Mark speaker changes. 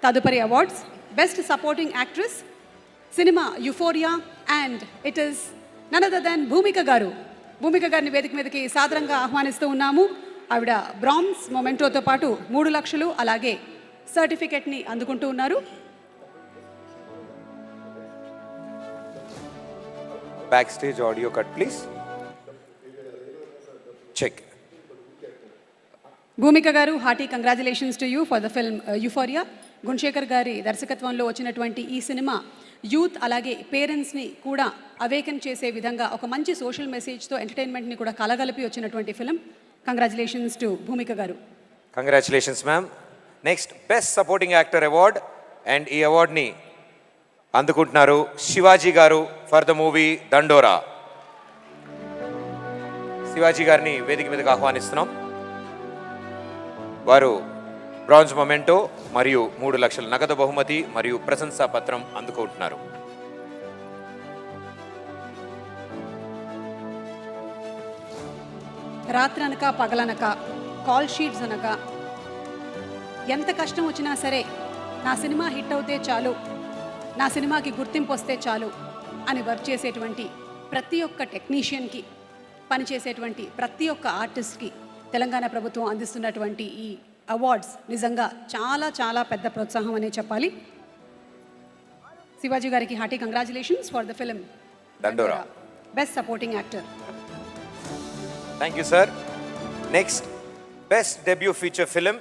Speaker 1: తదుపరి awards best supporting actress సినిమా Euphoria and it is none other than Bhumika గారు. భూమిక గారిని వేదిక మీదకి సాదరంగా ఆహ్వానిస్తూ ఉన్నాము. ఆవిడ బ్రాంజ్ మొమెంటోతో పాటు 3 లక్షలు అలాగే సర్టిఫికెట్ని అందుకుంటూ ఉన్నారు.
Speaker 2: Back stage audio cut please. Check.
Speaker 1: Bhumika గారు, hearty congratulations to you for the film Euphoria. Gunasekhar గారి దర్శకత్వంలో వచ్చినటువంటి ఈ సినిమా యూత్ అలాగే పేరెంట్స్ని కూడా అవేకన్ చేసే విధంగా ఒక మంచి సోషల్ మెసేజ్తో ఎంటర్టైన్మెంట్ని కూడా కలగలిపి వచ్చినటువంటి ఫిల్మ్. కంగ్రాచులేషన్స్ టు భూమిక గారు.
Speaker 2: Congratulations ma'am. Next best supporting actor award and ఈ అవార్డ్ని అందుకుంటున్నారు శివాజీ గారు ఫర్ ద మూవీ దండోరా. శివాజీ గారిని వేదిక మీదకి ఆహ్వానిస్తున్నాం. వారు బ్రాంజ్ మొమెంటో మరియు 3 లక్షల నగదు బహుమతి మరియు ప్రశంసా పత్రం అందుకుంటున్నారు.
Speaker 1: రాత్రనక పగలనక కాల్ షీట్స్ అనక ఎంత కష్టం వచ్చినా సరే నా సినిమా హిట్ అవుతే చాలు, నా సినిమాకి గుర్తింపు వస్తే చాలు అని వర్క్ చేసేటువంటి ప్రతి ఒక్క టెక్నీషియన్కి, పనిచేసేటువంటి ప్రతి ఒక్క ఆర్టిస్ట్కి తెలంగాణ ప్రభుత్వం అందిస్తున్నటువంటి ఈ అవార్డ్స్ నిజంగా చాలా చాలా పెద్ద ప్రోత్సాహం అనే చెప్పాలి. శివాజీ గారికి hearty congratulations for the film
Speaker 2: Dandora
Speaker 1: best supporting actor.
Speaker 2: Thank you sir. Next best debut feature film